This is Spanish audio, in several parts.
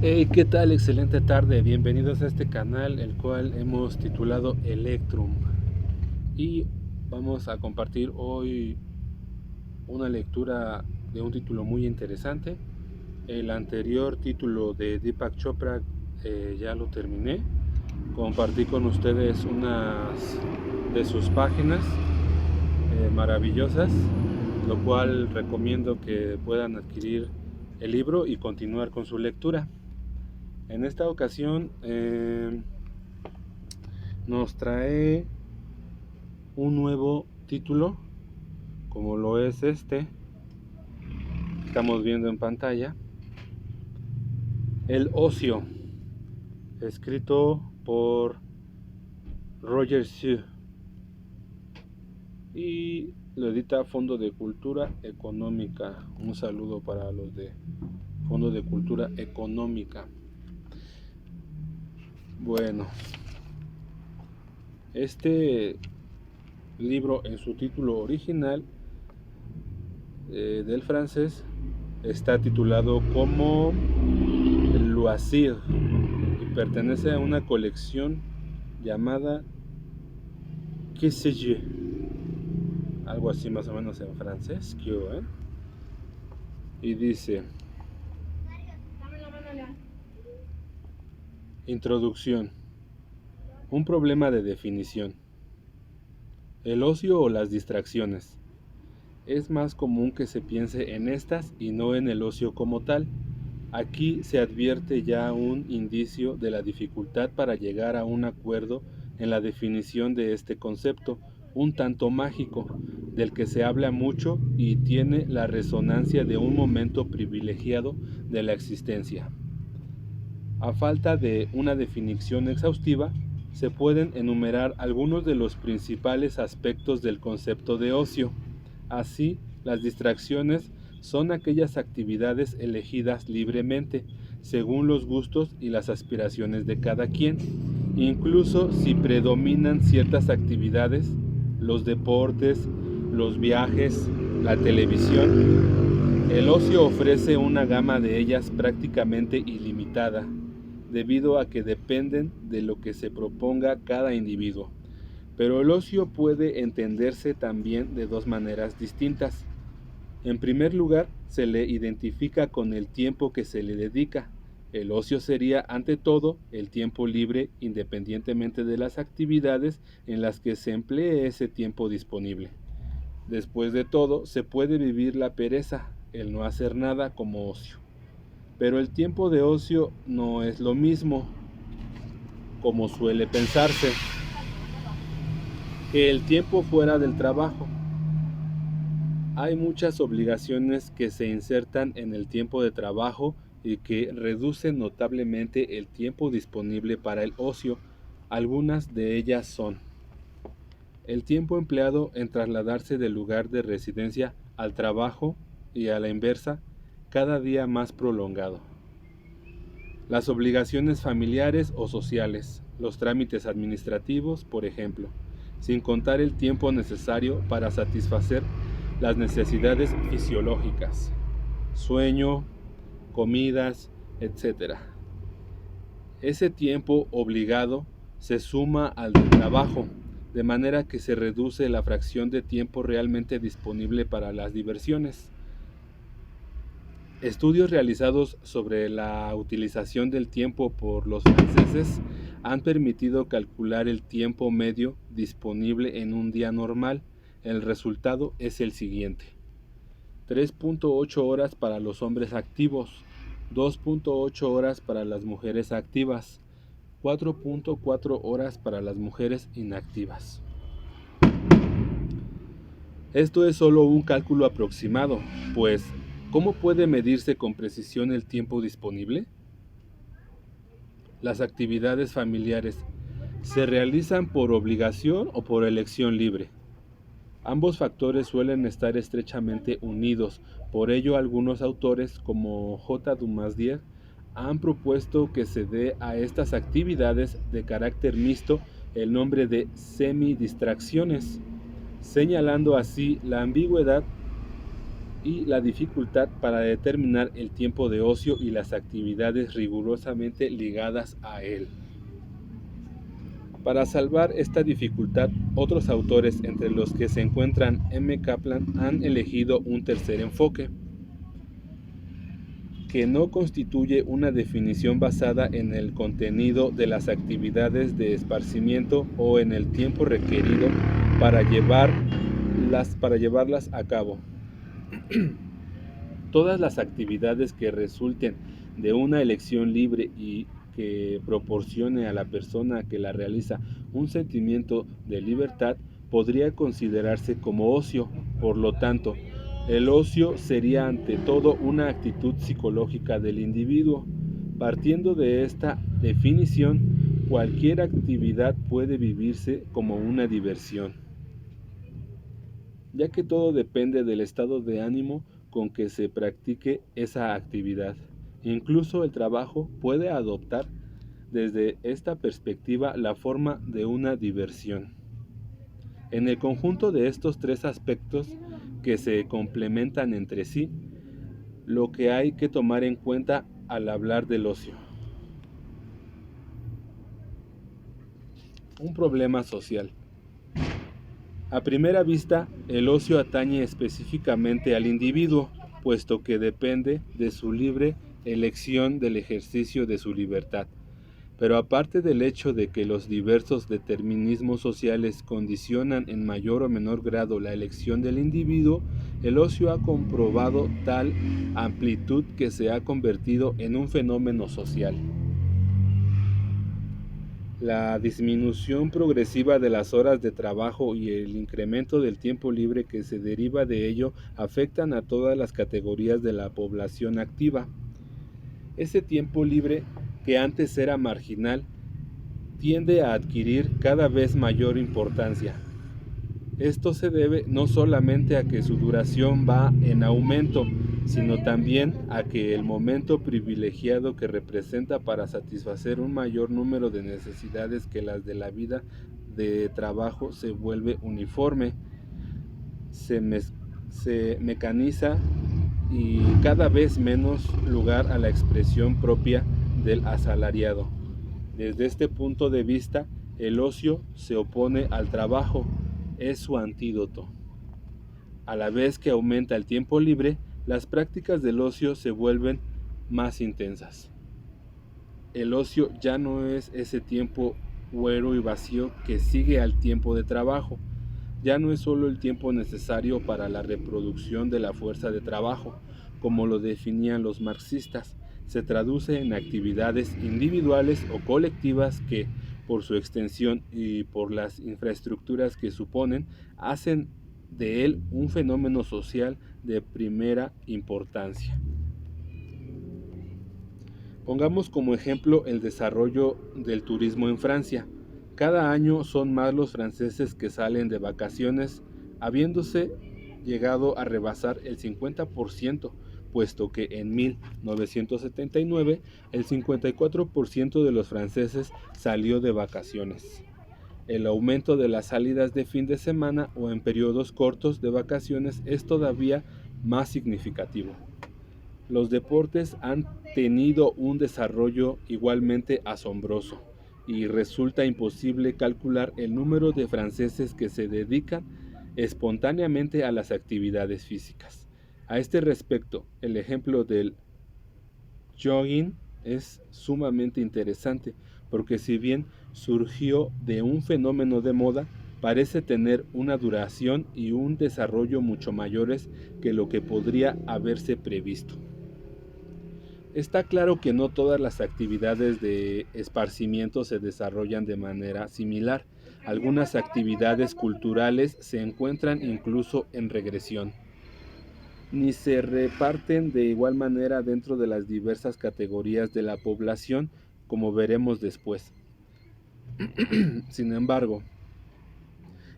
Hey, ¿qué tal? Excelente tarde. Bienvenidos a este canal, el cual hemos titulado Electrum. Y vamos a compartir hoy una lectura de un título muy interesante. El anterior título de Deepak Chopra ya lo terminé. Compartí con ustedes unas de sus páginas maravillosas, lo cual recomiendo que puedan adquirir el libro y continuar con su lectura. En esta ocasión nos trae un nuevo título, como lo es este que estamos viendo en pantalla, El ocio, escrito por Roger Hsu y lo edita Fondo de Cultura Económica. Un saludo para los de Fondo de Cultura Económica. Bueno, este libro en su título original del francés está titulado como Loisir y pertenece a una colección llamada Que sais-je, algo así más o menos en francés, y dice: Introducción. Un problema de definición. El ocio o las distracciones. Es más común que se piense en estas y no en el ocio como tal. Aquí se advierte ya un indicio de la dificultad para llegar a un acuerdo en la definición de este concepto, un tanto mágico, del que se habla mucho y tiene la resonancia de un momento privilegiado de la existencia. A falta de una definición exhaustiva, se pueden enumerar algunos de los principales aspectos del concepto de ocio. Así, las distracciones son aquellas actividades elegidas libremente, según los gustos y las aspiraciones de cada quien, incluso si predominan ciertas actividades, los deportes, los viajes, la televisión. El ocio ofrece una gama de ellas prácticamente ilimitada, debido a que dependen de lo que se proponga cada individuo. Pero el ocio puede entenderse también de dos maneras distintas. En primer lugar, se le identifica con el tiempo que se le dedica. El ocio sería, ante todo, el tiempo libre independientemente de las actividades en las que se emplee ese tiempo disponible. Después de todo, se puede vivir la pereza, el no hacer nada, como ocio. Pero el tiempo de ocio no es lo mismo, como suele pensarse, que el tiempo fuera del trabajo. Hay muchas obligaciones que se insertan en el tiempo de trabajo y que reducen notablemente el tiempo disponible para el ocio. Algunas de ellas son: el tiempo empleado en trasladarse del lugar de residencia al trabajo y a la inversa, cada día más prolongado; las obligaciones familiares o sociales, los trámites administrativos, por ejemplo, sin contar el tiempo necesario para satisfacer las necesidades fisiológicas, sueño, comidas, etc. Ese tiempo obligado se suma al del trabajo, de manera que se reduce la fracción de tiempo realmente disponible para las diversiones. Estudios realizados sobre la utilización del tiempo por los franceses han permitido calcular el tiempo medio disponible en un día normal. El resultado es el siguiente: 3.8 horas para los hombres activos, 2.8 horas para las mujeres activas, 4.4 horas para las mujeres inactivas. Esto es solo un cálculo aproximado, pues ¿cómo puede medirse con precisión el tiempo disponible? Las actividades familiares ¿se realizan por obligación o por elección libre? Ambos factores suelen estar estrechamente unidos. Por ello, algunos autores, como J. Dumasdier, han propuesto que se dé a estas actividades de carácter mixto el nombre de semidistracciones, señalando así la ambigüedad y la dificultad para determinar el tiempo de ocio y las actividades rigurosamente ligadas a él. Para salvar esta dificultad, otros autores, entre los que se encuentran M. Kaplan, han elegido un tercer enfoque, que no constituye una definición basada en el contenido de las actividades de esparcimiento o en el tiempo requerido para llevarlas a cabo. Todas las actividades que resulten de una elección libre y que proporcione a la persona que la realiza un sentimiento de libertad podría considerarse como ocio. Por lo tanto, el ocio sería ante todo una actitud psicológica del individuo. Partiendo de esta definición, cualquier actividad puede vivirse como una diversión, ya que todo depende del estado de ánimo con que se practique esa actividad. Incluso el trabajo puede adoptar desde esta perspectiva la forma de una diversión. En el conjunto de estos tres aspectos que se complementan entre sí, lo que hay que tomar en cuenta al hablar del ocio. Un problema social. A primera vista, el ocio atañe específicamente al individuo, puesto que depende de su libre elección del ejercicio de su libertad. Pero aparte del hecho de que los diversos determinismos sociales condicionan en mayor o menor grado la elección del individuo, el ocio ha comprobado tal amplitud que se ha convertido en un fenómeno social. La disminución progresiva de las horas de trabajo y el incremento del tiempo libre que se deriva de ello afectan a todas las categorías de la población activa. Ese tiempo libre, que antes era marginal, tiende a adquirir cada vez mayor importancia. Esto se debe no solamente a que su duración va en aumento, sino también a que el momento privilegiado que representa para satisfacer un mayor número de necesidades que las de la vida de trabajo se vuelve uniforme, se mecaniza y cada vez menos lugar a la expresión propia del asalariado. Desde este punto de vista, el ocio se opone al trabajo, es su antídoto. A la vez que aumenta el tiempo libre, las prácticas del ocio se vuelven más intensas. El ocio ya no es ese tiempo huero y vacío que sigue al tiempo de trabajo. Ya no es solo el tiempo necesario para la reproducción de la fuerza de trabajo, como lo definían los marxistas. Se traduce en actividades individuales o colectivas que, por su extensión y por las infraestructuras que suponen, hacen de él un fenómeno social de primera importancia. Pongamos como ejemplo el desarrollo del turismo en Francia. Cada año son más los franceses que salen de vacaciones, habiéndose llegado a rebasar el 50%, puesto que en 1979 el 54% de los franceses salió de vacaciones. El aumento de las salidas de fin de semana o en periodos cortos de vacaciones es todavía más significativo. Los deportes han tenido un desarrollo igualmente asombroso y resulta imposible calcular el número de franceses que se dedican espontáneamente a las actividades físicas. A este respecto, el ejemplo del jogging es sumamente interesante, porque si bien surgió de un fenómeno de moda, parece tener una duración y un desarrollo mucho mayores que lo que podría haberse previsto. Está claro que no todas las actividades de esparcimiento se desarrollan de manera similar. Algunas actividades culturales se encuentran incluso en regresión, ni se reparten de igual manera dentro de las diversas categorías de la población, como veremos después. Sin embargo,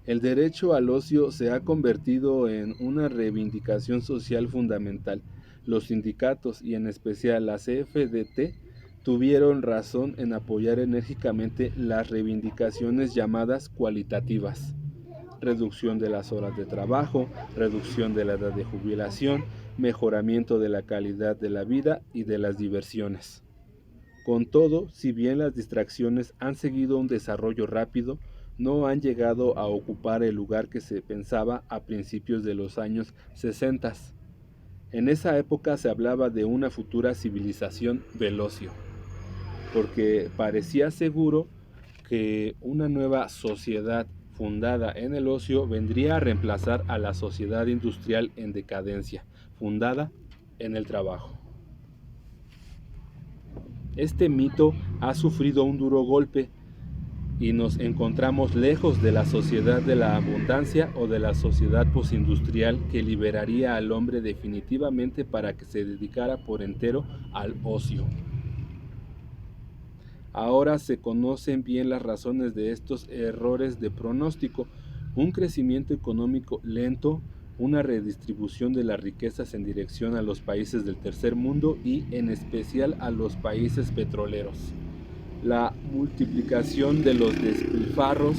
el derecho al ocio se ha convertido en una reivindicación social fundamental. Los sindicatos y en especial la CFDT tuvieron razón en apoyar enérgicamente las reivindicaciones llamadas cualitativas. reducción de las horas de trabajo, reducción de la edad de jubilación, mejoramiento de la calidad de la vida y de las diversiones. Con todo, si bien las distracciones han seguido un desarrollo rápido, no han llegado a ocupar el lugar que se pensaba a principios de los años 60. En esa época se hablaba de una futura civilización del ocio, porque parecía seguro que una nueva sociedad fundada en el ocio vendría a reemplazar a la sociedad industrial en decadencia, fundada en el trabajo. Este mito ha sufrido un duro golpe y nos encontramos lejos de la sociedad de la abundancia o de la sociedad postindustrial que liberaría al hombre definitivamente para que se dedicara por entero al ocio. Ahora se conocen bien las razones de estos errores de pronóstico: un crecimiento económico lento, una redistribución de las riquezas en dirección a los países del tercer mundo y en especial a los países petroleros, la multiplicación de los despilfarros,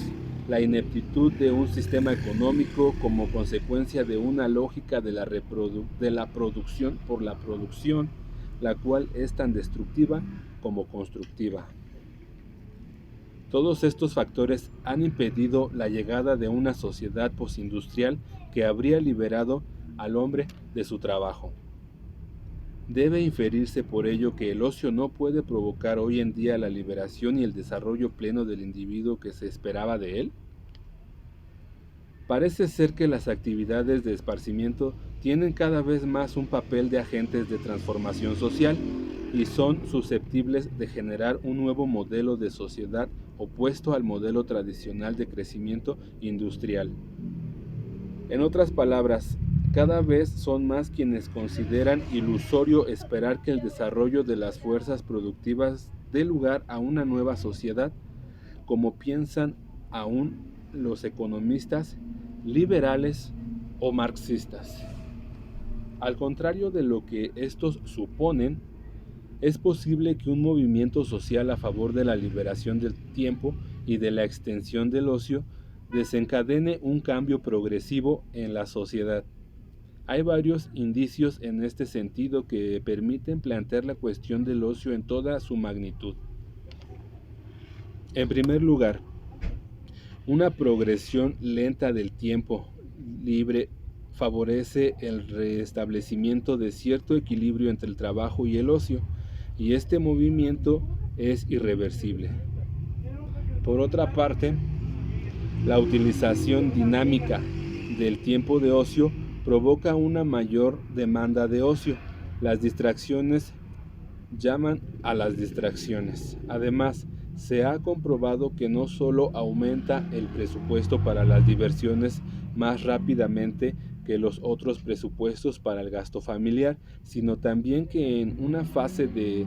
la ineptitud de un sistema económico como consecuencia de una lógica de la producción por la producción, la cual es tan destructiva como constructiva. Todos estos factores han impedido la llegada de una sociedad postindustrial que habría liberado al hombre de su trabajo. Debe inferirse por ello que el ocio no puede provocar hoy en día la liberación y el desarrollo pleno del individuo que se esperaba de él. Parece ser que las actividades de esparcimiento tienen cada vez más un papel de agentes de transformación social y son susceptibles de generar un nuevo modelo de sociedad opuesto al modelo tradicional de crecimiento industrial. En otras palabras, cada vez son más quienes consideran ilusorio esperar que el desarrollo de las fuerzas productivas dé lugar a una nueva sociedad, como piensan aún los economistas liberales o marxistas. Al contrario de lo que estos suponen, es posible que un movimiento social a favor de la liberación del tiempo y de la extensión del ocio desencadene un cambio progresivo en la sociedad. Hay varios indicios en este sentido que permiten plantear la cuestión del ocio en toda su magnitud. En primer lugar, una progresión lenta del tiempo libre favorece el restablecimiento de cierto equilibrio entre el trabajo y el ocio, y este movimiento es irreversible. Por otra parte, la utilización dinámica del tiempo de ocio provoca una mayor demanda de ocio. Las distracciones llaman a las distracciones. Además, se ha comprobado que no solo aumenta el presupuesto para las diversiones más rápidamente que los otros presupuestos para el gasto familiar, sino también que en una fase de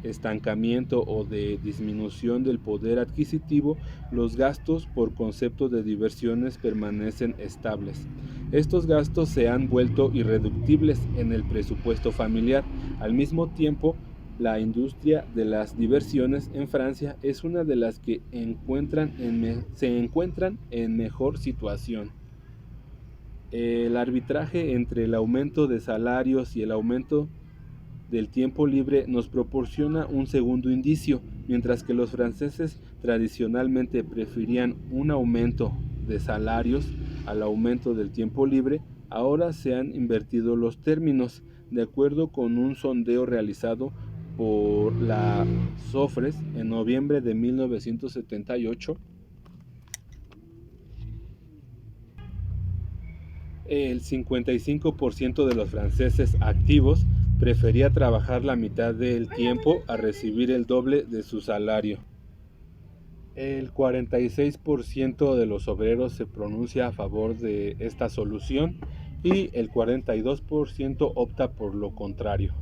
estancamiento o de disminución del poder adquisitivo, los gastos por concepto de diversiones permanecen estables. Estos gastos se han vuelto irreductibles en el presupuesto familiar. Al mismo tiempo, la industria de las diversiones en Francia es una de las que se encuentran en mejor situación. El arbitraje entre el aumento de salarios y el aumento del tiempo libre nos proporciona un segundo indicio. Mientras que los franceses tradicionalmente preferían un aumento de salarios al aumento del tiempo libre, ahora se han invertido los términos. De acuerdo con un sondeo realizado por la Sofres en noviembre de 1978, el 55% de los franceses activos prefería trabajar la mitad del tiempo a recibir el doble de su salario. El 46% de los obreros se pronuncia a favor de esta solución y el 42% opta por lo contrario.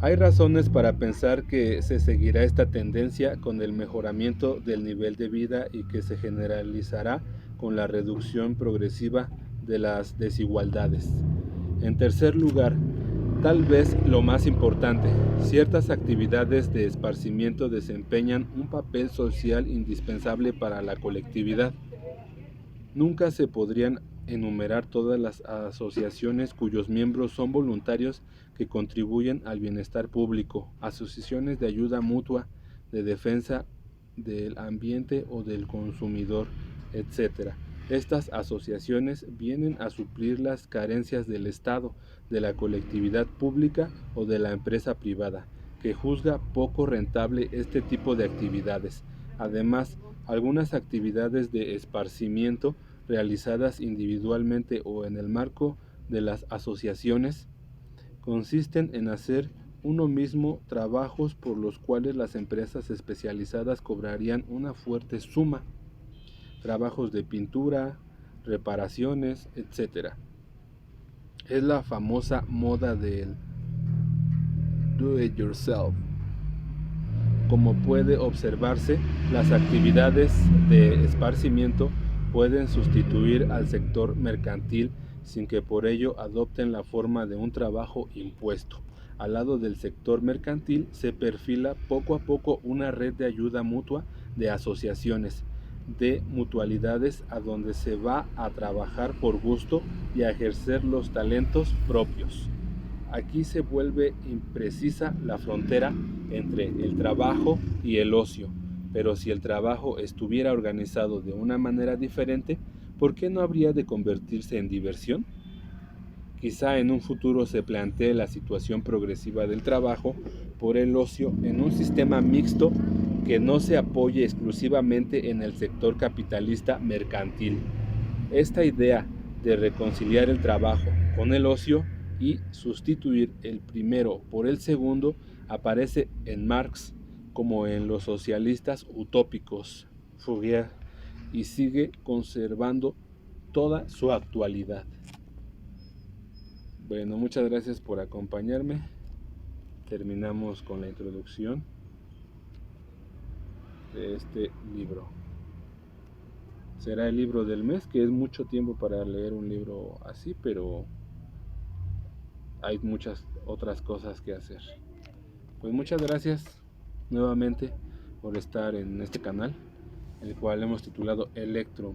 Hay razones para pensar que se seguirá esta tendencia con el mejoramiento del nivel de vida y que se generalizará con la reducción progresiva de las desigualdades. En tercer lugar, tal vez lo más importante, ciertas actividades de esparcimiento desempeñan un papel social indispensable para la colectividad. Nunca se podrían enumerar todas las asociaciones cuyos miembros son voluntarios que contribuyen al bienestar público, asociaciones de ayuda mutua, de defensa del ambiente o del consumidor, etc. Estas asociaciones vienen a suplir las carencias del Estado, de la colectividad pública o de la empresa privada, que juzga poco rentable este tipo de actividades. Además, algunas actividades de esparcimiento realizadas individualmente o en el marco de las asociaciones consisten en hacer uno mismo trabajos por los cuales las empresas especializadas cobrarían una fuerte suma, trabajos de pintura, reparaciones, etc. Es la famosa moda del do it yourself. Como puede observarse, las actividades de esparcimiento pueden sustituir al sector mercantil sin que por ello adopten la forma de un trabajo impuesto. Al lado del sector mercantil se perfila poco a poco una red de ayuda mutua, de asociaciones, de mutualidades a donde se va a trabajar por gusto y a ejercer los talentos propios. Aquí se vuelve imprecisa la frontera entre el trabajo y el ocio, pero si el trabajo estuviera organizado de una manera diferente, ¿por qué no habría de convertirse en diversión? Quizá en un futuro se plantee la situación progresiva del trabajo por el ocio en un sistema mixto que no se apoye exclusivamente en el sector capitalista mercantil. Esta idea de reconciliar el trabajo con el ocio y sustituir el primero por el segundo aparece en Marx como en los socialistas utópicos, Fourier, y sigue conservando toda su actualidad. Bueno, muchas gracias por acompañarme. Terminamos con la introducción de este libro. Será el libro del mes, que es mucho tiempo para leer un libro así, pero hay muchas otras cosas que hacer. Pues muchas gracias nuevamente por estar en este canal, el cual hemos titulado Electro.